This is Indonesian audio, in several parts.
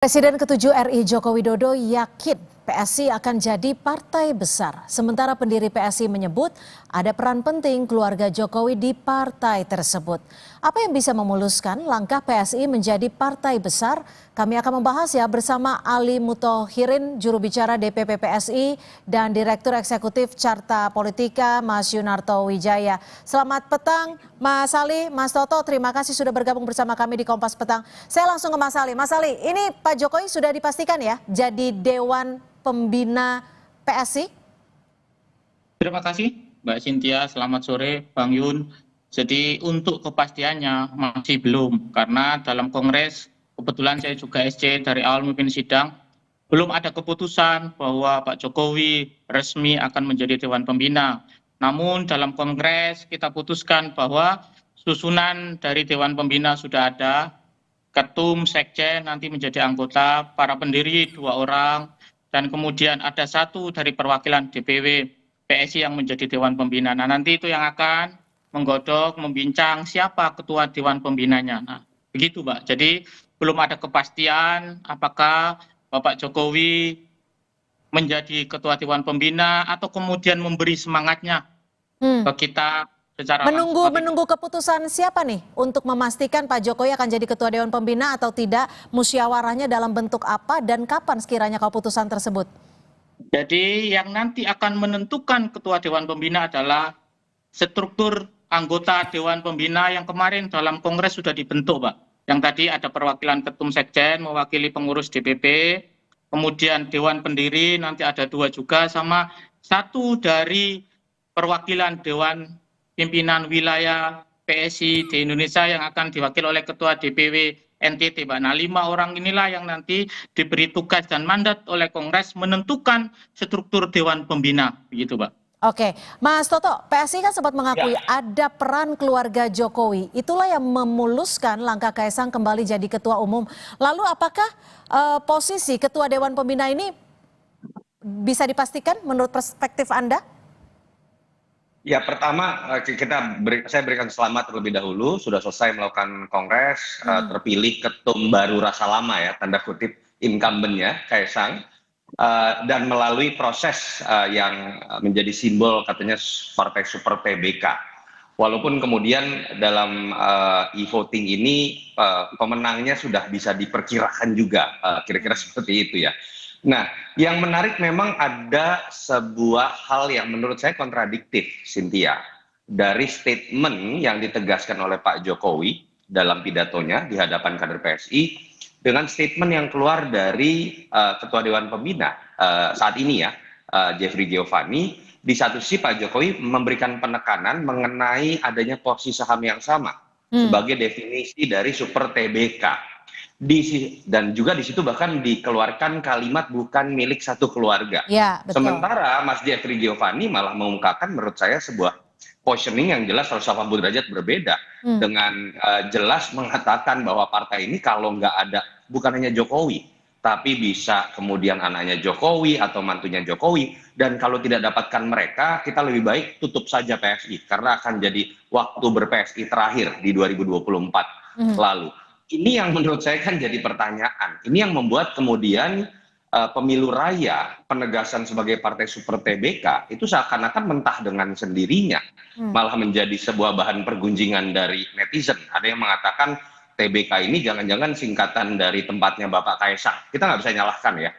Presiden ke-7 RI Joko Widodo yakin PSI akan jadi partai besar. Sementara pendiri PSI menyebut ada peran penting keluarga Jokowi di partai tersebut. Apa yang bisa memuluskan langkah PSI menjadi partai besar? Kami akan membahas bersama Ali Muthohirin, juru bicara DPP PSI dan Direktur Eksekutif Carta Politika, Mas Yunarto Wijaya. Selamat petang Mas Ali, Mas Toto, terima kasih sudah bergabung bersama kami di Kompas Petang. Saya langsung ke Mas Ali. Mas Ali, ini Pak Jokowi sudah dipastikan ya jadi Dewan Pembina PSI? Terima kasih Mbak Cynthia, selamat sore Bang Yun. Jadi untuk kepastiannya masih belum, karena dalam Kongres, kebetulan saya juga SC dari awal memimpin sidang, belum ada keputusan bahwa Pak Jokowi resmi akan menjadi Dewan Pembina. Namun dalam Kongres kita putuskan bahwa susunan dari Dewan Pembina sudah ada, ketum, sekjen nanti menjadi anggota, para pendiri 2 orang, dan kemudian ada 1 dari perwakilan DPW PSI yang menjadi Dewan Pembina. Nah, nanti itu yang akan menggodok, membincang siapa ketua Dewan Pembinanya. Nah, begitu Mbak. Jadi belum ada kepastian apakah Bapak Jokowi menjadi ketua Dewan Pembina atau kemudian memberi semangatnya ke kita secara langsung. Menunggu keputusan siapa nih untuk memastikan Pak Jokowi akan jadi ketua Dewan Pembina atau tidak, musyawarahnya dalam bentuk apa dan kapan sekiranya keputusan tersebut? Jadi yang nanti akan menentukan ketua Dewan Pembina adalah struktur anggota Dewan Pembina yang kemarin dalam Kongres sudah dibentuk, Pak. Yang tadi ada perwakilan ketum sekjen mewakili pengurus DPP, kemudian Dewan Pendiri nanti ada 2 juga, sama 1 dari perwakilan Dewan Pimpinan Wilayah PSI di Indonesia yang akan diwakili oleh Ketua DPW NTT, Pak. Nah, 5 orang inilah yang nanti diberi tugas dan mandat oleh Kongres menentukan struktur Dewan Pembina, begitu, Pak. Oke, Mas Toto, PSI kan sempat mengakui ada peran keluarga Jokowi. Itulah yang memuluskan langkah Kaisang kembali jadi ketua umum. Lalu apakah posisi ketua Dewan Pembina ini bisa dipastikan menurut perspektif Anda? Ya, pertama saya berikan selamat terlebih dahulu sudah selesai melakukan kongres, terpilih ketum baru rasa lama ya, tanda kutip incumbent-nya Kaisang, dan melalui proses yang menjadi simbol katanya partai super TBK. Walaupun kemudian dalam e-voting ini pemenangnya sudah bisa diperkirakan juga, kira-kira seperti itu ya. Nah, yang menarik memang ada sebuah hal yang menurut saya kontradiktif, Cynthia, dari statement yang ditegaskan oleh Pak Jokowi dalam pidatonya di hadapan kader PSI dengan statement yang keluar dari Ketua Dewan Pembina saat ini ya, Jeffrey Giovanni. Di satu sisi Pak Jokowi memberikan penekanan mengenai adanya porsi saham yang sama sebagai definisi dari super TBK. Dan juga di situ bahkan dikeluarkan kalimat bukan milik satu keluarga. Ya, betul. Sementara Mas Jeffrey Giovanni malah mengungkapkan menurut saya sebuah positioning yang jelas 180 derajat berbeda, dengan jelas mengatakan bahwa partai ini kalau nggak ada bukan hanya Jokowi, tapi bisa kemudian anaknya Jokowi atau mantunya Jokowi, dan kalau tidak dapatkan mereka, kita lebih baik tutup saja PSI karena akan jadi waktu ber-PSI terakhir di 2024 lalu. Ini yang menurut saya kan jadi pertanyaan. Ini yang membuat kemudian pemilu raya, penegasan sebagai partai super TBK itu seakan-akan mentah dengan sendirinya, malah menjadi sebuah bahan pergunjingan dari netizen. Ada yang mengatakan TBK ini jangan-jangan singkatan dari tempatnya Bapak Kaisang. Kita nggak bisa nyalahkan ya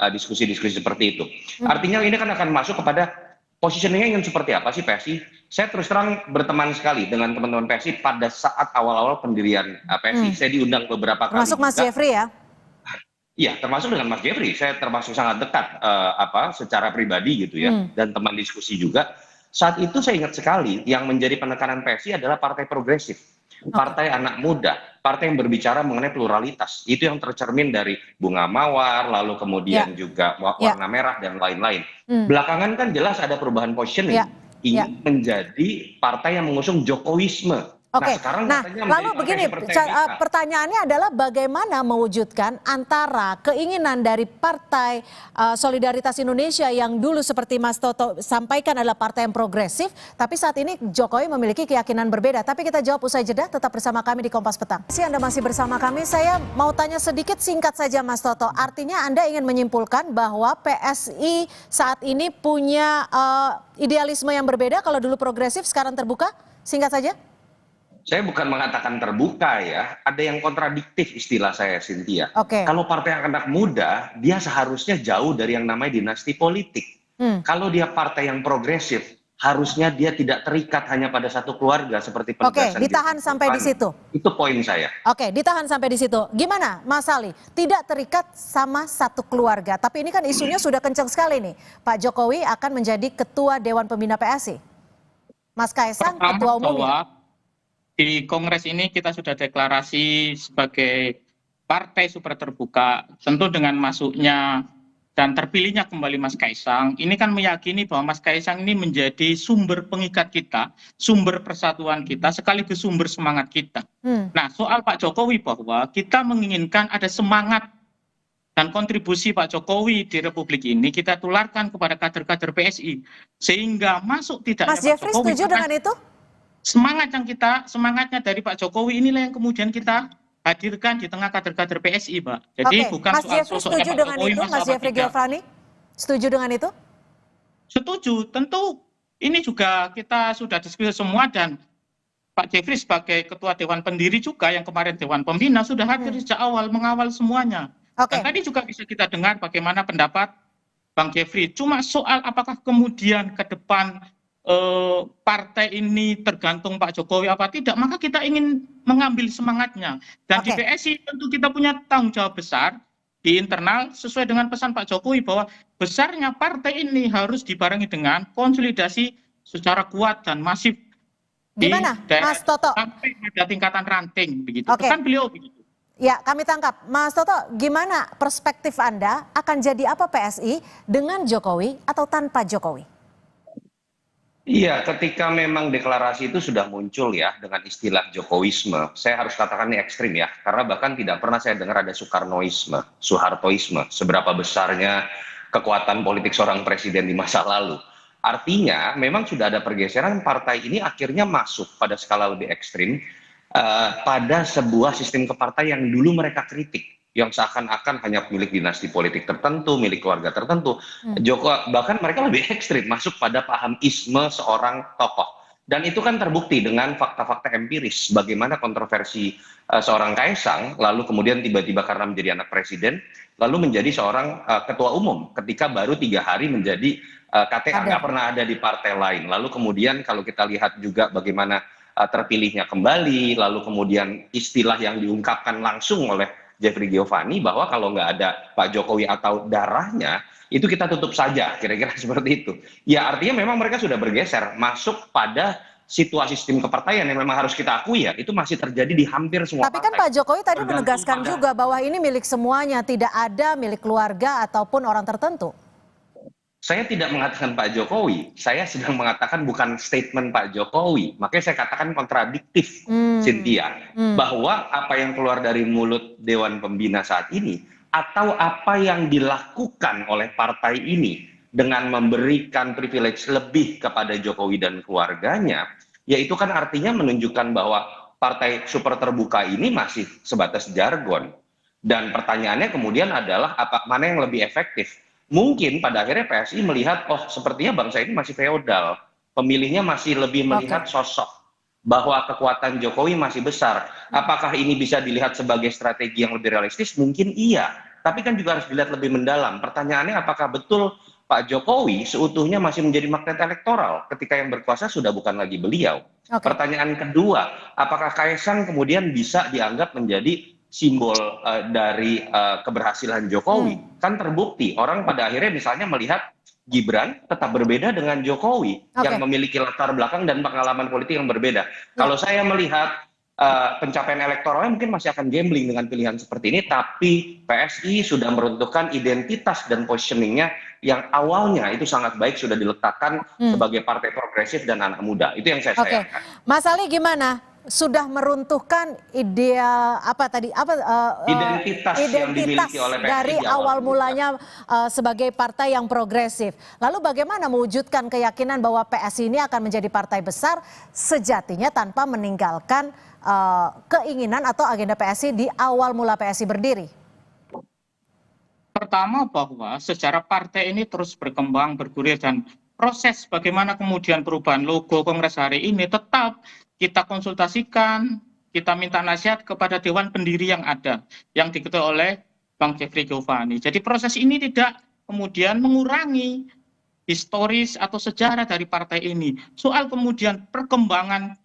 diskusi-diskusi seperti itu. Artinya ini kan akan masuk kepada positioningnya yang seperti apa sih PSI? Saya terus terang berteman sekali dengan teman-teman PSI pada saat awal-awal pendirian PSI. Saya diundang beberapa kali. Termasuk Mas Jeffrey ya? Iya, termasuk dengan Mas Jeffrey. Saya termasuk sangat dekat secara pribadi gitu ya, dan teman diskusi juga. Saat itu saya ingat sekali yang menjadi penekanan PSI adalah partai progresif, partai anak muda, partai yang berbicara mengenai pluralitas. Itu yang tercermin dari bunga mawar, lalu kemudian juga warna merah dan lain-lain. Belakangan kan jelas ada perubahan positioning. Ini menjadi partai yang mengusung Jokowisme. Nah, Oke, sekarang nah katanya lalu menjadi begini, partai seperti kita. pertanyaannya adalah bagaimana mewujudkan antara keinginan dari Partai Solidaritas Indonesia yang dulu seperti Mas Toto sampaikan adalah partai yang progresif, tapi saat ini Jokowi memiliki keyakinan berbeda. Tapi kita jawab usai jeda, tetap bersama kami di Kompas Petang. Anda masih bersama kami, saya mau tanya sedikit singkat saja Mas Toto. Artinya Anda ingin menyimpulkan bahwa PSI saat ini punya idealisme yang berbeda, kalau dulu progresif sekarang terbuka? Singkat saja. Saya bukan mengatakan terbuka ya, ada yang kontradiktif istilah saya, Cynthia. Oke. Kalau partai anak muda, dia seharusnya jauh dari yang namanya dinasti politik. Kalau dia partai yang progresif, harusnya dia tidak terikat hanya pada satu keluarga seperti penegasan. Oke, ditahan sampai di situ. Itu poin saya. Oke, ditahan sampai di situ. Gimana, Mas Ali? Tidak terikat sama satu keluarga, tapi ini kan isunya sudah kencang sekali nih. Pak Jokowi akan menjadi Ketua Dewan Pembina PSI. Mas Kaisang, Ketua Umumnya. Di Kongres ini kita sudah deklarasi sebagai partai super terbuka, tentu dengan masuknya dan terpilihnya kembali Mas Kaisang, ini kan meyakini bahwa Mas Kaisang ini menjadi sumber pengikat kita, sumber persatuan kita, sekaligus sumber semangat kita. Nah, soal Pak Jokowi bahwa kita menginginkan ada semangat dan kontribusi Pak Jokowi di Republik ini kita tularkan kepada kader-kader PSI, sehingga masuk tidaknya Mas Jeffrey setuju dengan itu? Semangatnya dari Pak Jokowi inilah yang kemudian kita hadirkan di tengah kader-kader PSI, Pak. Jadi bukan Mas soal Jeffrey sosoknya setuju Pak dengan Jokowi, itu, Mas Jeffrey Giovanni? Setuju dengan itu? Setuju, tentu ini juga kita sudah diskusi semua dan Pak Jeffrey sebagai Ketua Dewan Pendiri juga yang kemarin Dewan Pembina sudah hadir sejak awal mengawal semuanya. Dan tadi juga bisa kita dengar bagaimana pendapat Bang Jeffrey. Cuma soal apakah kemudian ke depan partai ini tergantung Pak Jokowi apa tidak, maka kita ingin mengambil semangatnya. Dan di PSI tentu kita punya tanggung jawab besar di internal sesuai dengan pesan Pak Jokowi bahwa besarnya partai ini harus dibarengi dengan konsolidasi secara kuat dan masif. Gimana, Mas Toto? Sampai pada tingkatan ranting begitu. Pesan beliau begitu. Ya, kami tangkap. Mas Toto, gimana perspektif Anda akan jadi apa PSI dengan Jokowi atau tanpa Jokowi? Iya, ketika memang deklarasi itu sudah muncul ya dengan istilah Jokowisme, saya harus katakan ini ekstrim ya, karena bahkan tidak pernah saya dengar ada Soekarnoisme, Soehartoisme, seberapa besarnya kekuatan politik seorang presiden di masa lalu. Artinya memang sudah ada pergeseran, partai ini akhirnya masuk pada skala lebih ekstrim pada sebuah sistem kepartai yang dulu mereka kritik, yang seakan-akan hanya milik dinasti politik tertentu, milik keluarga tertentu. Bahkan mereka lebih ekstrim, masuk pada paham isme seorang tokoh. Dan itu kan terbukti dengan fakta-fakta empiris, bagaimana kontroversi seorang Kaisang, lalu kemudian tiba-tiba karena menjadi anak presiden, lalu menjadi seorang ketua umum, ketika baru 3 hari menjadi KTA, nggak pernah ada di partai lain. Lalu kemudian kalau kita lihat juga bagaimana terpilihnya kembali, lalu kemudian istilah yang diungkapkan langsung oleh Jeffrey Giovanni bahwa kalau nggak ada Pak Jokowi atau darahnya, itu kita tutup saja, kira-kira seperti itu. Ya artinya memang mereka sudah bergeser, masuk pada situasi sistem kepartaian yang memang harus kita akui ya, itu masih terjadi di hampir semua partai. Tapi kan Pak Jokowi tadi menegaskan juga bahwa ini milik semuanya, tidak ada milik keluarga ataupun orang tertentu. Saya tidak mengatakan Pak Jokowi, saya sedang mengatakan bukan statement Pak Jokowi. Makanya saya katakan kontradiktif, Cynthia. Bahwa apa yang keluar dari mulut Dewan Pembina saat ini, atau apa yang dilakukan oleh partai ini dengan memberikan privilege lebih kepada Jokowi dan keluarganya, ya itu kan artinya menunjukkan bahwa partai super terbuka ini masih sebatas jargon. Dan pertanyaannya kemudian adalah mana yang lebih efektif? Mungkin pada akhirnya PSI melihat, oh sepertinya bangsa ini masih feodal, pemilihnya masih lebih melihat sosok, bahwa kekuatan Jokowi masih besar. Apakah ini bisa dilihat sebagai strategi yang lebih realistis? Mungkin iya, tapi kan juga harus dilihat lebih mendalam. Pertanyaannya apakah betul Pak Jokowi seutuhnya masih menjadi magnet elektoral ketika yang berkuasa sudah bukan lagi beliau? Pertanyaan kedua, apakah Kaisang kemudian bisa dianggap menjadi simbol dari keberhasilan Jokowi? Kan terbukti orang pada akhirnya misalnya melihat Gibran tetap berbeda dengan Jokowi yang memiliki latar belakang dan pengalaman politik yang berbeda. Kalau saya melihat pencapaian elektoralnya mungkin masih akan gambling dengan pilihan seperti ini, tapi PSI sudah meruntuhkan identitas dan positioningnya yang awalnya itu sangat baik, sudah diletakkan sebagai partai progresif dan anak muda. Itu yang saya sayangkan. Mas Ali gimana? sudah meruntuhkan ideal Identitas yang dimiliki oleh PSI dari di awal awal mulanya sebagai partai yang progresif. Lalu bagaimana mewujudkan keyakinan bahwa PSI ini akan menjadi partai besar sejatinya tanpa meninggalkan keinginan atau agenda PSI di awal mula PSI berdiri? Pertama bahwa sejarah partai ini terus berkembang, bergulir, dan proses bagaimana kemudian perubahan logo Kongres hari ini tetap kita konsultasikan, kita minta nasihat kepada Dewan Pendiri yang ada, yang diketuai oleh Bang Jeffrey Giovanni. Jadi proses ini tidak kemudian mengurangi historis atau sejarah dari partai ini. Soal kemudian perkembangan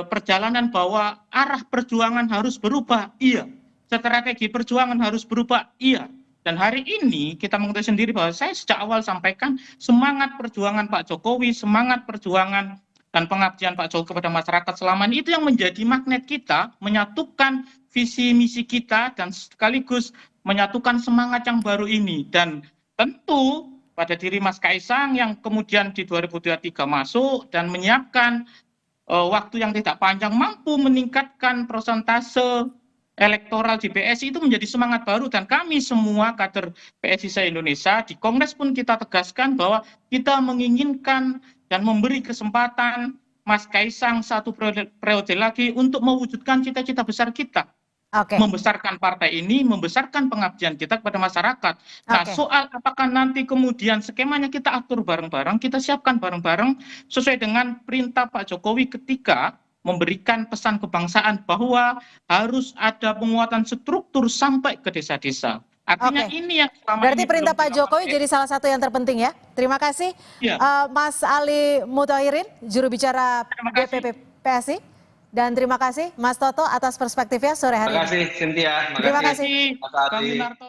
perjalanan bahwa arah perjuangan harus berubah, iya. Strategi perjuangan harus berubah, iya. Dan hari ini kita mengetahui sendiri bahwa saya sejak awal sampaikan semangat perjuangan Pak Jokowi, semangat perjuangan dan pengabdian Pak Jokowi kepada masyarakat selama ini itu yang menjadi magnet kita, menyatukan visi misi kita dan sekaligus menyatukan semangat yang baru ini. Dan tentu pada diri Mas Kaisang yang kemudian di 2023 masuk dan menyiapkan waktu yang tidak panjang mampu meningkatkan persentase elektoral di PSI itu menjadi semangat baru, dan kami semua kader PSI se-Indonesia di Kongres pun kita tegaskan bahwa kita menginginkan dan memberi kesempatan Mas Kaisang satu periode lagi untuk mewujudkan cita-cita besar kita. Membesarkan partai ini, membesarkan pengabdian kita kepada masyarakat. Nah, soal apakah nanti kemudian skemanya kita atur bareng-bareng, kita siapkan bareng-bareng sesuai dengan perintah Pak Jokowi ketika memberikan pesan kebangsaan bahwa harus ada penguatan struktur sampai ke desa-desa. Artinya ini yang selama berarti ini perintah Pak Jokowi jadi salah satu yang terpenting ya. Terima kasih Mas Ali Muthahirin, juru bicara DPP PSI. Dan terima kasih Mas Toto atas perspektifnya sore hari ini. Terima kasih Cynthia. Terima kasih. Bang Yunarto.